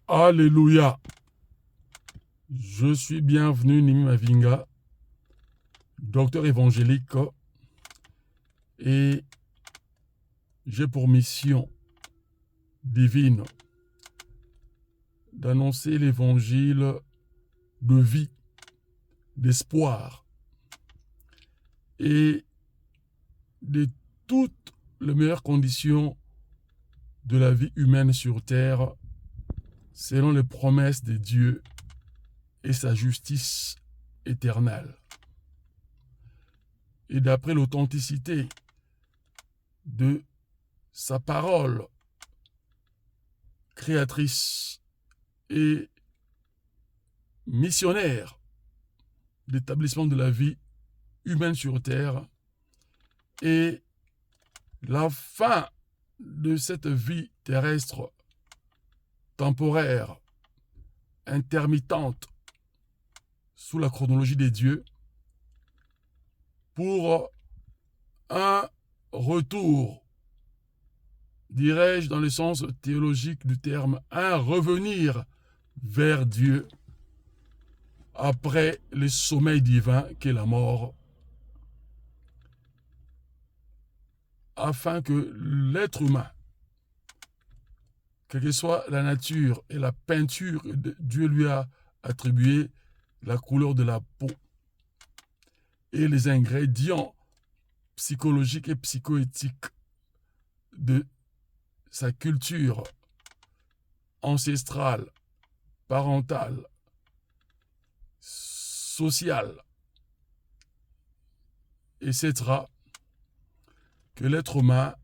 Alléluia. Je suis bienvenu, Nimi Mavinga, docteur évangélique, et j'ai pour mission divine d'annoncer l'évangile de vie, d'espoir et de toutes les meilleures conditions de la vie humaine sur terre selon les promesses de Dieu et sa justice éternelle. Et d'après l'authenticité de sa parole créatrice et missionnaire d'établissement de la vie humaine sur terre et la fin de cette vie terrestre temporaire, intermittente, sous la chronologie des dieux, pour un retour, dirais-je dans le sens théologique du terme, un revenir vers Dieu après le sommeil divin qu'est la mort, afin que l'être humain, quelle que soit la nature et la peinture que Dieu lui a attribuée, la couleur de la peau et les ingrédients psychologiques et psychoéthiques de sa culture ancestrale, parentale, sociale, etc., que l'être humain,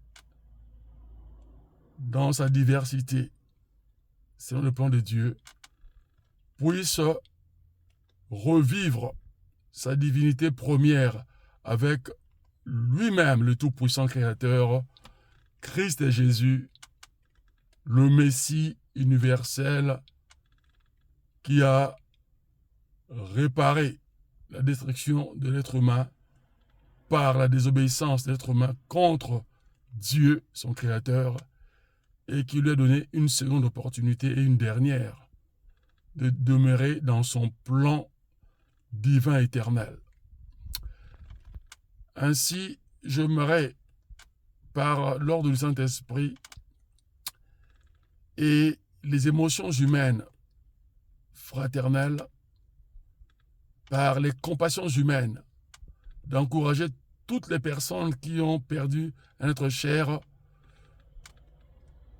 dans sa diversité, selon le plan de Dieu, puisse revivre sa divinité première avec lui-même, le Tout-Puissant Créateur, Christ et Jésus, le Messie universel qui a réparé la destruction de l'être humain par la désobéissance de l'être humain contre Dieu, son Créateur, et qui lui a donné une seconde opportunité et une dernière de demeurer dans son plan divin éternel. Ainsi, j'aimerais, par l'ordre du Saint-Esprit et les émotions humaines fraternelles, par les compassions humaines, d'encourager toutes les personnes qui ont perdu un être cher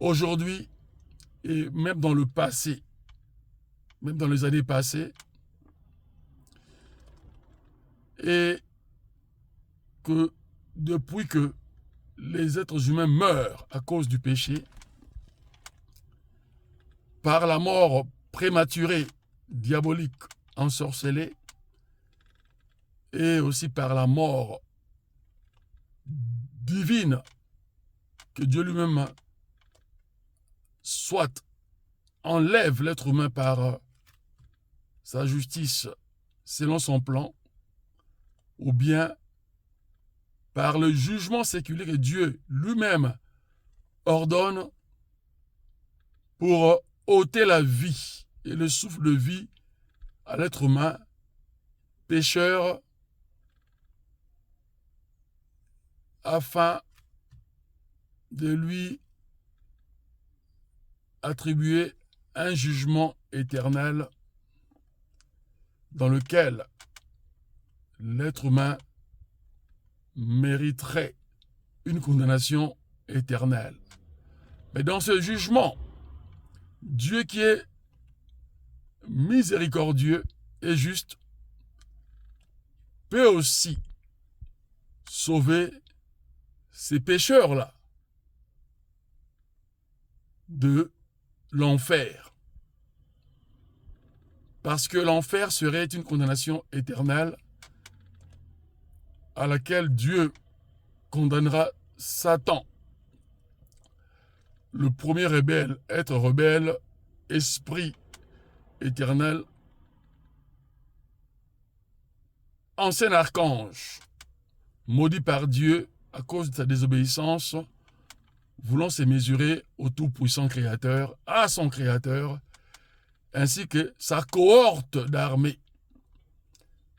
aujourd'hui et même dans le passé, même dans les années passées, et que depuis que les êtres humains meurent à cause du péché, par la mort prématurée, diabolique, ensorcelée, et aussi par la mort divine que Dieu lui-même soit enlève l'être humain par sa justice selon son plan, ou bien par le jugement séculier que Dieu lui-même ordonne pour ôter la vie et le souffle de vie à l'être humain pécheur, afin de lui attribuer un jugement éternel dans lequel l'être humain mériterait une condamnation éternelle. Mais dans ce jugement, Dieu qui est miséricordieux et juste peut aussi sauver ces pécheurs-là de l'enfer. Parce que l'enfer serait une condamnation éternelle à laquelle Dieu condamnera Satan, le premier rebelle, être rebelle, esprit éternel, ancien archange, maudit par Dieu à cause de sa désobéissance, voulant se mesurer au tout-puissant Créateur, à son Créateur, ainsi que sa cohorte d'armée,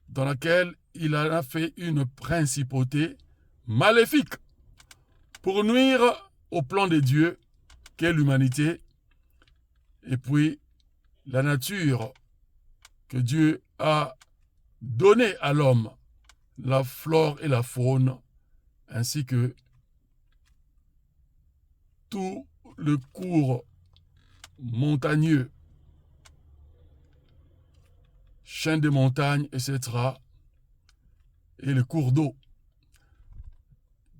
dans laquelle il en a fait une principauté maléfique pour nuire au plan de Dieu qu'est l'humanité, et puis la nature que Dieu a donnée à l'homme, la flore et la faune, ainsi que tout le cours montagneux, chaînes de montagnes, etc., et le cours d'eau.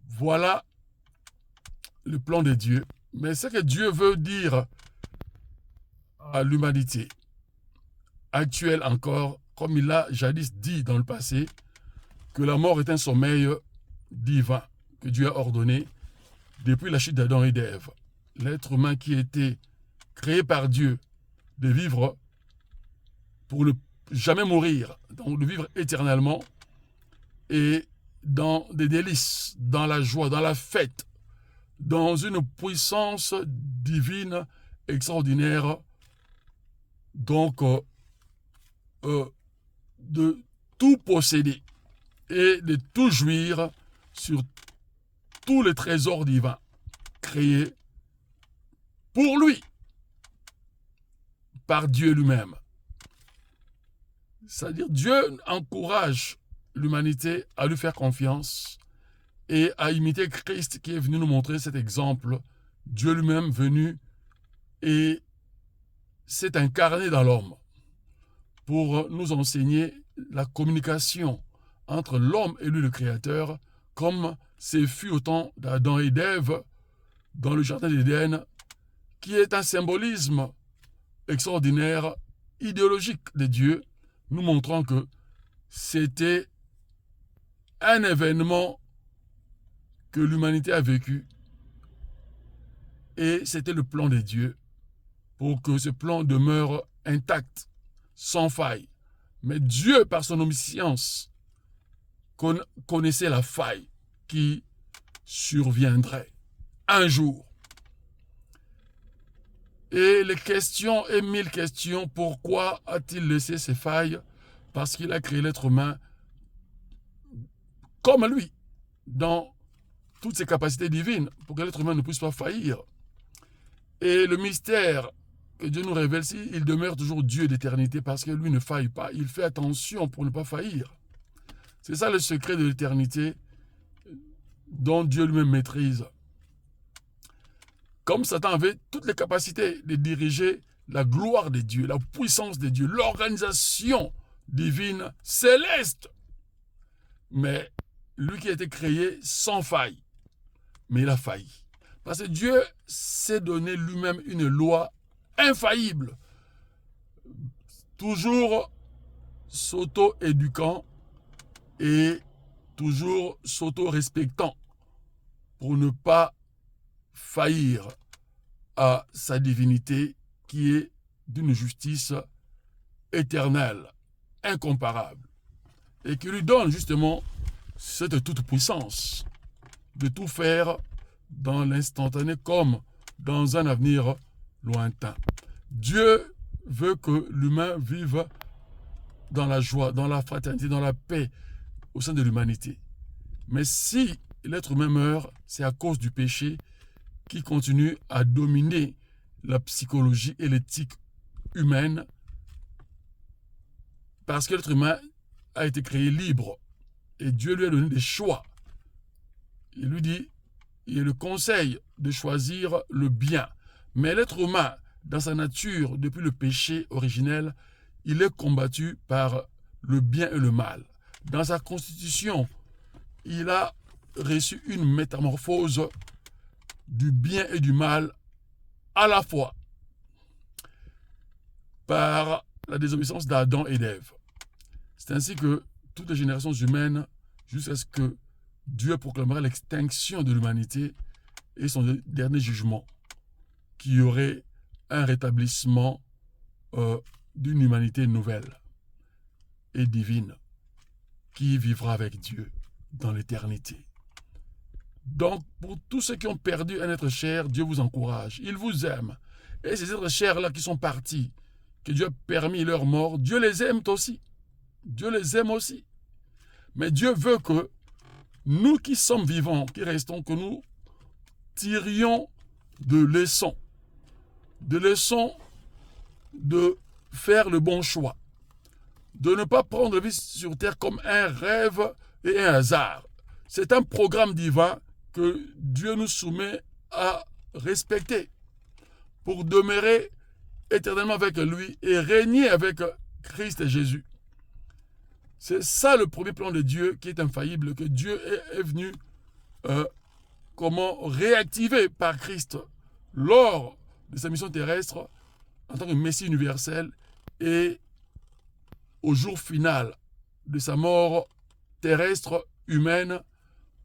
Voilà le plan de Dieu. Mais ce que Dieu veut dire à l'humanité actuelle encore, comme il l'a jadis dit dans le passé, que la mort est un sommeil divin que Dieu a ordonné depuis la chute d'Adam et d'Ève. L'être humain qui a été créé par Dieu de vivre pour ne jamais mourir, donc de vivre éternellement et dans des délices, dans la joie, dans la fête, dans une puissance divine extraordinaire, donc de tout posséder et de tout jouir sur tous les trésors divins créés pour lui, par Dieu lui-même. C'est-à-dire Dieu encourage l'humanité à lui faire confiance et à imiter Christ qui est venu nous montrer cet exemple. Dieu lui-même venu et s'est incarné dans l'homme pour nous enseigner la communication entre l'homme et lui le Créateur, comme c'est fut au temps d'Adam et d'Ève dans le jardin d'Éden, qui est un symbolisme extraordinaire, idéologique de Dieu, nous montrant que c'était un événement que l'humanité a vécu et c'était le plan de Dieu pour que ce plan demeure intact, sans faille. Mais Dieu, par son omniscience, connaissait la faille qui surviendrait un jour. Et les questions et mille questions, pourquoi a-t-il laissé ces failles? Parce qu'il a créé l'être humain comme lui, dans toutes ses capacités divines, pour que l'être humain ne puisse pas faillir. Et le mystère que Dieu nous révèle, il demeure toujours Dieu d'éternité, parce que lui ne faille pas, il fait attention pour ne pas faillir. C'est ça le secret de l'éternité dont Dieu lui-même maîtrise. Comme Satan avait toutes les capacités de diriger la gloire de Dieu, la puissance de Dieu, l'organisation divine céleste. Mais lui qui a été créé sans faille, mais il a failli. Parce que Dieu s'est donné lui-même une loi infaillible, toujours s'auto-éduquant et toujours s'auto-respectant pour ne pas faillir à sa divinité qui est d'une justice éternelle, incomparable, et qui lui donne justement cette toute-puissance de tout faire dans l'instantané comme dans un avenir lointain. Dieu veut que l'humain vive dans la joie, dans la fraternité, dans la paix au sein de l'humanité. Mais si l'être humain meurt, c'est à cause du péché qui continue à dominer la psychologie et l'éthique humaine, parce que l'être humain a été créé libre et Dieu lui a donné des choix. Il lui dit, il le conseille de choisir le bien. Mais l'être humain, dans sa nature, depuis le péché originel, il est combattu par le bien et le mal. Dans sa constitution, il a reçu une métamorphose du bien et du mal à la fois par la désobéissance d'Adam et d'Ève. C'est ainsi que toutes les générations humaines, jusqu'à ce que Dieu proclamera l'extinction de l'humanité et son dernier jugement, qui aurait un rétablissement d'une humanité nouvelle et divine qui vivra avec Dieu dans l'éternité. Donc, pour tous ceux qui ont perdu un être cher, Dieu vous encourage. Il vous aime. Et ces êtres chers-là qui sont partis, que Dieu a permis leur mort, Dieu les aime aussi. Dieu les aime aussi. Mais Dieu veut que nous qui sommes vivants, qui restons, que nous tirions de leçons de faire le bon choix, de ne pas prendre la vie sur terre comme un rêve et un hasard. C'est un programme divin que Dieu nous soumet à respecter pour demeurer éternellement avec lui et régner avec Christ et Jésus. C'est ça le premier plan de Dieu qui est infaillible, que Dieu est venu réactiver par Christ lors de sa mission terrestre en tant que Messie universel et au jour final de sa mort terrestre humaine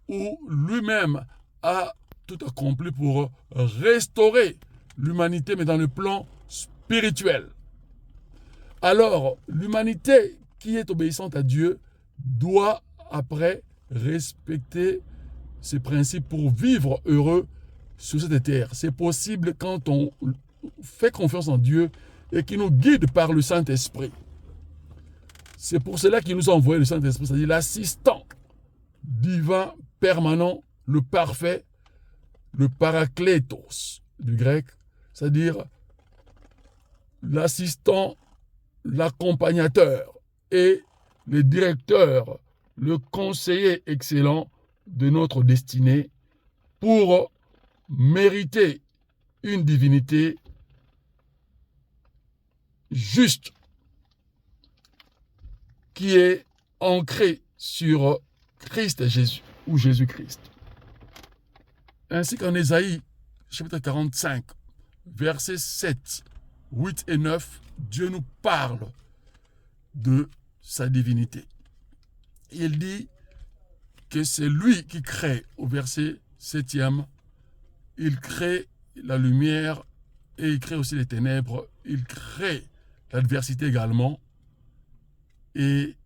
où lui-même a tout accompli pour restaurer l'humanité mais dans le plan spirituel. Alors, l'humanité qui est obéissante à Dieu doit après respecter ces principes pour vivre heureux sur cette terre. C'est possible quand on fait confiance en Dieu et qu'il nous guide par le Saint-Esprit. C'est pour cela qu'il nous a envoyé le Saint-Esprit, c'est-à-dire l'assistant divin permanent, le parfait, le parakletos du grec, c'est-à-dire l'assistant, l'accompagnateur et le directeur, le conseiller excellent de notre destinée pour mériter une divinité juste qui est ancrée sur Christ et Jésus ou Jésus-Christ. Ainsi qu'en Ésaïe, chapitre 45, versets 7, 8 et 9, Dieu nous parle de sa divinité. Il dit que c'est lui qui crée, au verset 7e, il crée la lumière et il crée aussi les ténèbres, il crée l'adversité également. Et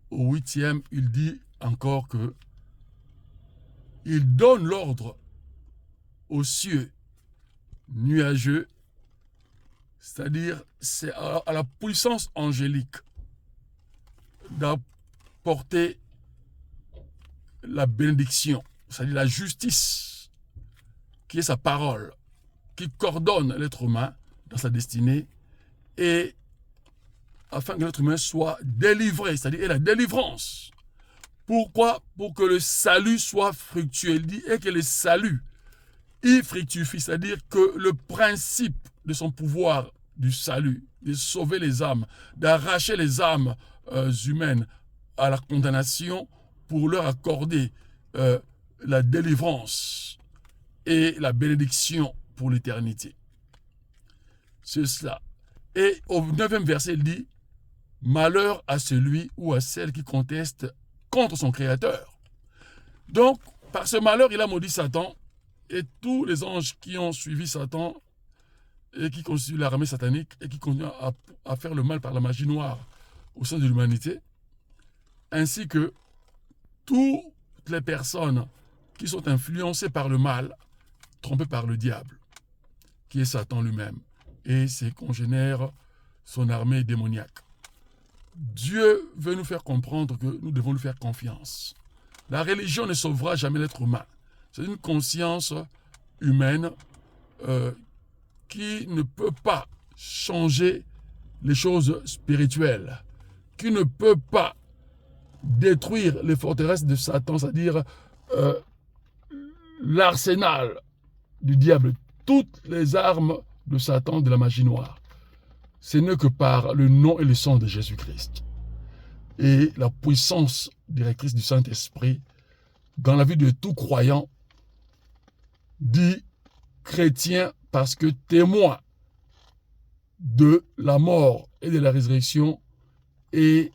au 8e, il dit encore que il donne l'ordre aux cieux nuageux, c'est-à-dire c'est à la puissance angélique d'apporter la bénédiction, c'est-à-dire la justice, qui est sa parole, qui coordonne l'être humain dans sa destinée, et afin que l'être humain soit délivré, c'est-à-dire la délivrance. Pourquoi? Pour que le salut soit fructueux. Il dit, et que le salut, il fructifie, c'est-à-dire que le principe de son pouvoir du salut, de sauver les âmes, d'arracher les âmes humaines à la condamnation pour leur accorder la délivrance et la bénédiction pour l'éternité. C'est cela. Et au 9e verset, il dit, malheur à celui ou à celle qui conteste contre son Créateur. Donc, par ce malheur, il a maudit Satan et tous les anges qui ont suivi Satan et qui constituent l'armée satanique et qui continuent à faire le mal par la magie noire au sein de l'humanité, ainsi que toutes les personnes qui sont influencées par le mal, trompées par le diable, qui est Satan lui-même, et ses congénères, son armée démoniaque. Dieu veut nous faire comprendre que nous devons lui faire confiance. La religion ne sauvera jamais l'être humain. C'est une conscience humaine qui ne peut pas changer les choses spirituelles, qui ne peut pas détruire les forteresses de Satan, c'est-à-dire l'arsenal du diable, toutes les armes de Satan, de la magie noire. Ce n'est que par le nom et le sang de Jésus-Christ et la puissance directrice du Saint-Esprit dans la vie de tout croyant, dit chrétien parce que témoin de la mort et de la résurrection et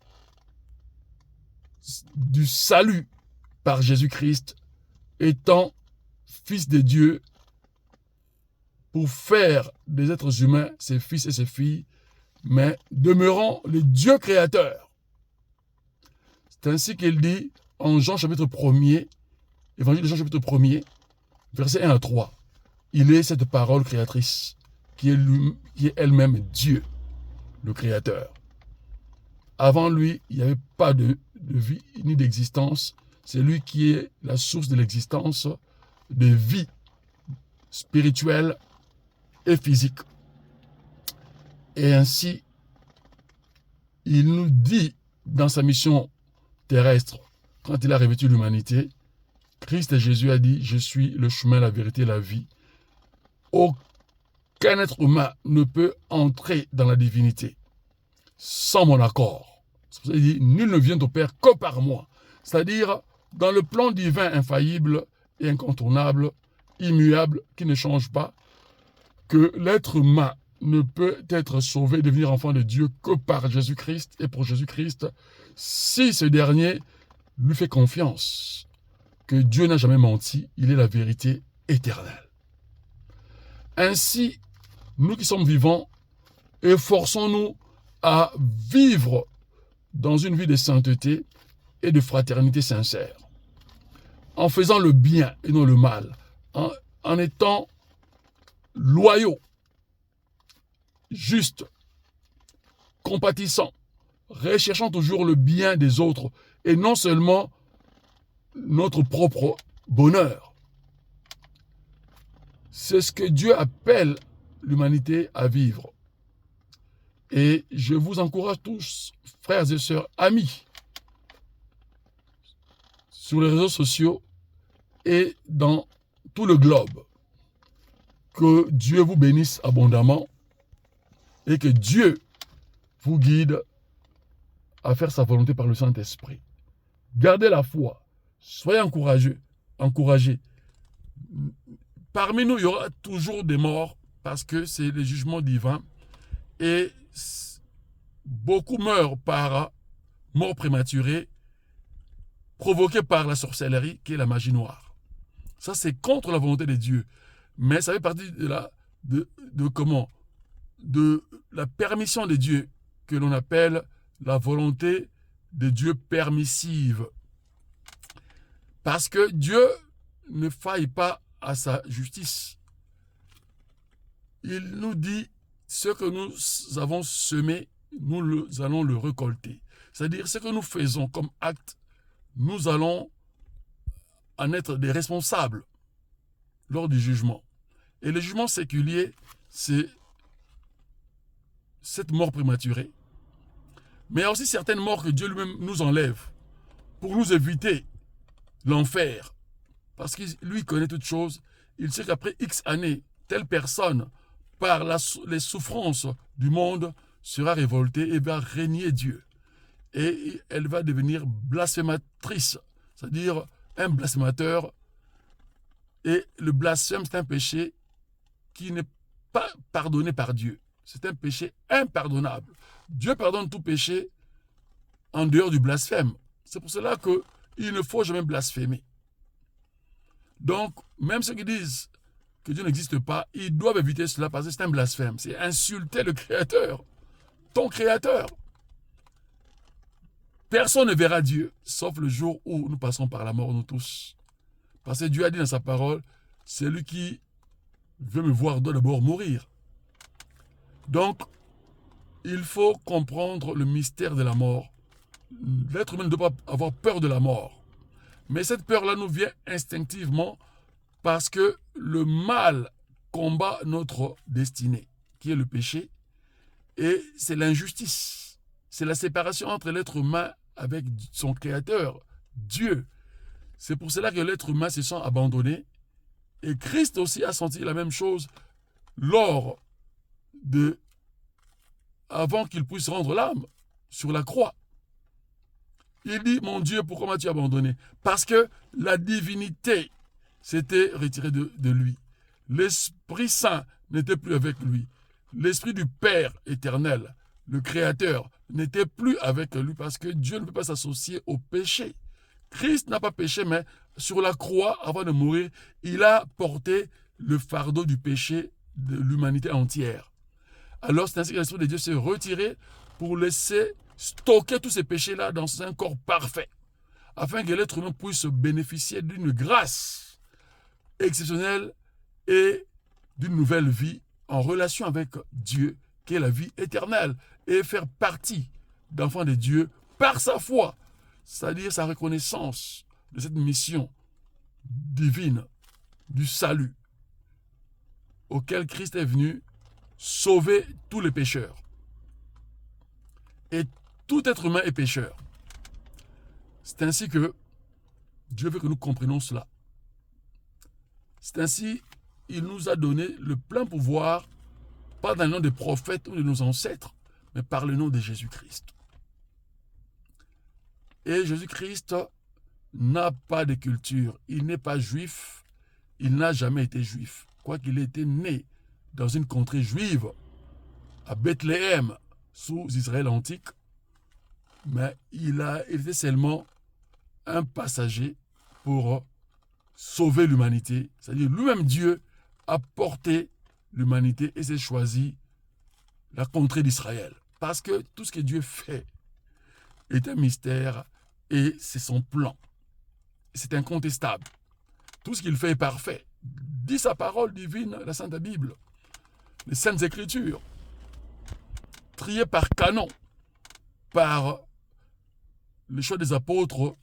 du salut par Jésus-Christ, étant fils de Dieu pour faire des êtres humains ses fils et ses filles, mais demeurant le Dieu créateur. C'est ainsi qu'il dit en Jean chapitre 1er, Évangile de Jean chapitre 1er, versets 1 à 3. Il est cette parole créatrice qui est elle-même Dieu. le Créateur. Avant lui, il n'y avait pas de vie ni d'existence. C'est lui qui est la source de l'existence, de vie spirituelle et physique. Et ainsi, il nous dit dans sa mission terrestre, quand il a revêtu l'humanité, Christ Jésus a dit, je suis le chemin, la vérité, la vie. Aucun être humain ne peut entrer dans la divinité sans mon accord. C'est pour ça qu'il dit, nul ne vient au Père que par moi. C'est-à-dire, dans le plan divin infaillible et incontournable, immuable, qui ne change pas, que l'être humain ne peut être sauvé, devenir enfant de Dieu que par Jésus-Christ et pour Jésus-Christ, si ce dernier lui fait confiance, que Dieu n'a jamais menti, il est la vérité éternelle. Ainsi, nous qui sommes vivants, efforçons-nous à vivre dans une vie de sainteté et de fraternité sincère, en faisant le bien et non le mal, en étant loyaux, justes, compatissants, recherchant toujours le bien des autres et non seulement notre propre bonheur. C'est ce que Dieu appelle l'humanité à vivre. Et je vous encourage tous, frères et sœurs, amis, sur les réseaux sociaux et dans tout le globe, que Dieu vous bénisse abondamment et que Dieu vous guide à faire sa volonté par le Saint-Esprit. Gardez la foi, soyez encouragés. Parmi nous, il y aura toujours des morts parce que c'est le jugement divin et beaucoup meurent par mort prématurée provoquée par la sorcellerie qui est la magie noire. Ça, c'est contre la volonté de Dieu. Mais ça fait partie de la permission de Dieu que l'on appelle la volonté de Dieu permissive. Parce que Dieu ne faille pas à sa justice. Il nous dit ce que nous avons semé, nous allons le récolter. C'est-à-dire ce que nous faisons comme acte, nous allons en être des responsables lors du jugement. Et le jugement séculier, c'est cette mort prématurée. Mais il y a aussi certaines morts que Dieu lui-même nous enlève pour nous éviter l'enfer. Parce que lui connaît toutes choses. Il sait qu'après X années, telle personne, par les souffrances du monde, sera révoltée et va régner Dieu. Et elle va devenir blasphématrice, c'est-à-dire un blasphémateur. Et le blasphème, c'est un péché qui n'est pas pardonné par Dieu. C'est un péché impardonnable. Dieu pardonne tout péché en dehors du blasphème. C'est pour cela qu'il ne faut jamais blasphémer. Donc, même ceux qui disent que Dieu n'existe pas, ils doivent éviter cela parce que c'est un blasphème. C'est insulter le Créateur, ton Créateur. Personne ne verra Dieu, sauf le jour où nous passons par la mort, nous tous. Parce que Dieu a dit dans sa parole, celui qui veut me voir doit d'abord mourir. Donc, il faut comprendre le mystère de la mort. L'être humain ne doit pas avoir peur de la mort. Mais cette peur-là nous vient instinctivement parce que le mal combat notre destinée, qui est le péché, et c'est l'injustice. C'est la séparation entre l'être humain avec son Créateur, Dieu. C'est pour cela que l'être humain se sent abandonné. Et Christ aussi a senti la même chose avant qu'il puisse rendre l'âme sur la croix. Il dit, mon Dieu, pourquoi m'as-tu abandonné? Parce que la divinité s'était retirée de lui. L'Esprit Saint n'était plus avec lui. L'Esprit du Père éternel, le Créateur, n'était plus avec lui parce que Dieu ne peut pas s'associer au péché. Christ n'a pas péché, mais sur la croix, avant de mourir, il a porté le fardeau du péché de l'humanité entière. Alors c'est ainsi que l'Esprit de Dieu s'est retiré pour laisser stocker tous ces péchés-là dans un corps parfait, afin que l'être humain puisse bénéficier d'une grâce exceptionnelle et d'une nouvelle vie en relation avec Dieu qui est la vie éternelle, et faire partie d'enfants de Dieu par sa foi, c'est-à-dire sa reconnaissance de cette mission divine du salut auquel Christ est venu sauver tous les pécheurs. Et tout être humain est pécheur. C'est ainsi que Dieu veut que nous comprenions cela. C'est ainsi qu'il nous a donné le plein pouvoir, pas dans le nom des prophètes ou de nos ancêtres, mais par le nom de Jésus-Christ. Et Jésus-Christ n'a pas de culture. Il n'est pas juif. Il n'a jamais été juif. Quoiqu'il ait été né dans une contrée juive, à Bethléem, sous Israël antique, mais il était seulement un passager pour sauver l'humanité. C'est-à-dire lui-même Dieu a porté l'humanité et s'est choisi la contrée d'Israël. Parce que tout ce que Dieu fait est un mystère et c'est son plan. C'est incontestable. Tout ce qu'il fait est parfait. Dit sa parole divine, la Sainte Bible, les Saintes Écritures, triées par canon, par le choix des apôtres,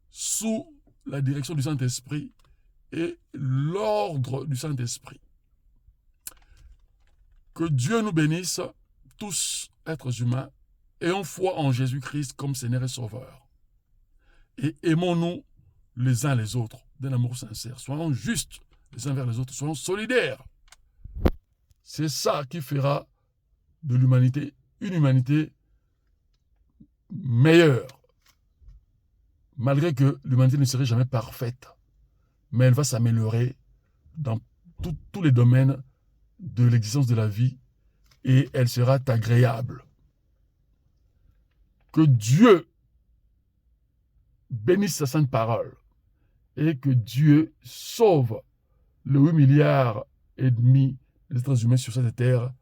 sous la direction du Saint-Esprit et l'ordre du Saint-Esprit. Que Dieu nous bénisse, tous êtres humains, ayons foi en Jésus-Christ comme Seigneur et Sauveur. Et aimons-nous les uns les autres d'un amour sincère. Soyons justes les uns vers les autres, soyons solidaires. C'est ça qui fera de l'humanité une humanité meilleure. Malgré que l'humanité ne serait jamais parfaite, mais elle va s'améliorer dans tous les domaines de l'existence de la vie et elle sera agréable. Que Dieu bénisse sa sainte parole et que Dieu sauve les 8,5 milliards des êtres humains sur cette terre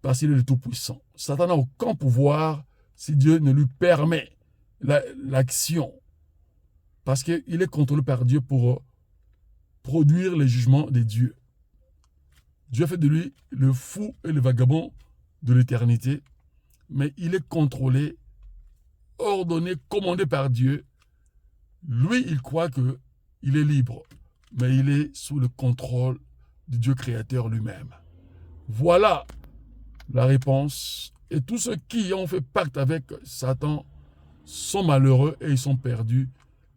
parce qu'il est le Tout-Puissant. Satan n'a aucun pouvoir si Dieu ne lui permet l'action, parce qu'il est contrôlé par Dieu pour produire les jugements de Dieu. Dieu a fait de lui le fou et le vagabond de l'éternité, mais il est contrôlé, ordonné, commandé par Dieu. Lui, il croit qu'il est libre, mais il est sous le contrôle du Dieu créateur lui-même. Voilà la réponse. Et tous ceux qui ont fait pacte avec Satan sont malheureux et ils sont perdus.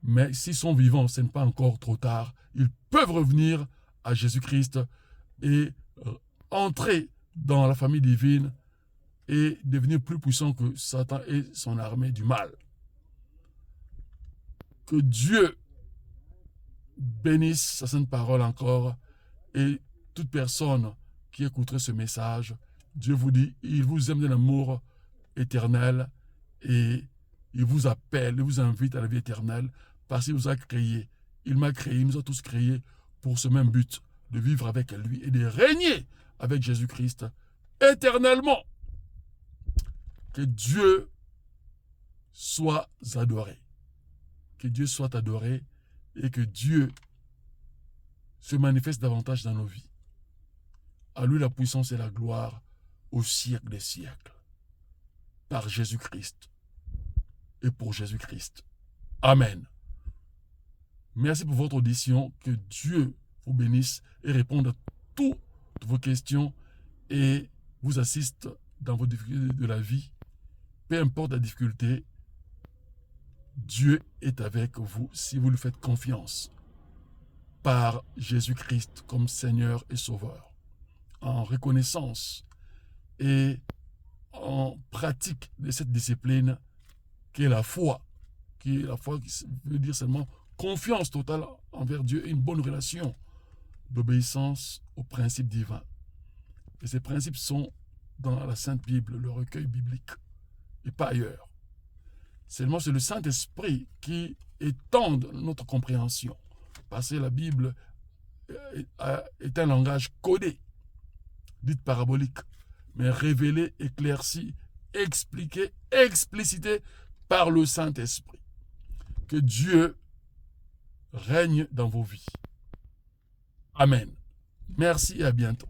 Mais s'ils sont vivants, ce n'est pas encore trop tard. Ils peuvent revenir à Jésus-Christ et entrer dans la famille divine et devenir plus puissants que Satan et son armée du mal. Que Dieu bénisse sa sainte parole encore et toute personne qui écouterait ce message, Dieu vous dit, il vous aime d'un amour éternel et il vous appelle, il vous invite à la vie éternelle parce qu'il vous a créé. Il m'a créé, il nous a tous créés pour ce même but, de vivre avec lui et de régner avec Jésus-Christ éternellement. Que Dieu soit adoré. Que Dieu soit adoré et que Dieu se manifeste davantage dans nos vies. À lui la puissance et la gloire au siècle des siècles. Par Jésus-Christ et pour Jésus-Christ. Amen. Merci pour votre audition. Que Dieu vous bénisse et réponde à toutes vos questions et vous assiste dans vos difficultés de la vie. Peu importe la difficulté, Dieu est avec vous si vous lui faites confiance par Jésus-Christ comme Seigneur et Sauveur. En reconnaissance et en pratique de cette discipline qui est la foi qui veut dire seulement confiance totale envers Dieu et une bonne relation d'obéissance aux principes divins. Et ces principes sont dans la Sainte Bible, le recueil biblique, et pas ailleurs. Seulement, c'est le Saint-Esprit qui étende notre compréhension. Parce que la Bible est un langage codé, dit parabolique, mais révélé, éclairci, expliqué, explicité par le Saint-Esprit. Que Dieu règne dans vos vies. Amen. Merci et à bientôt.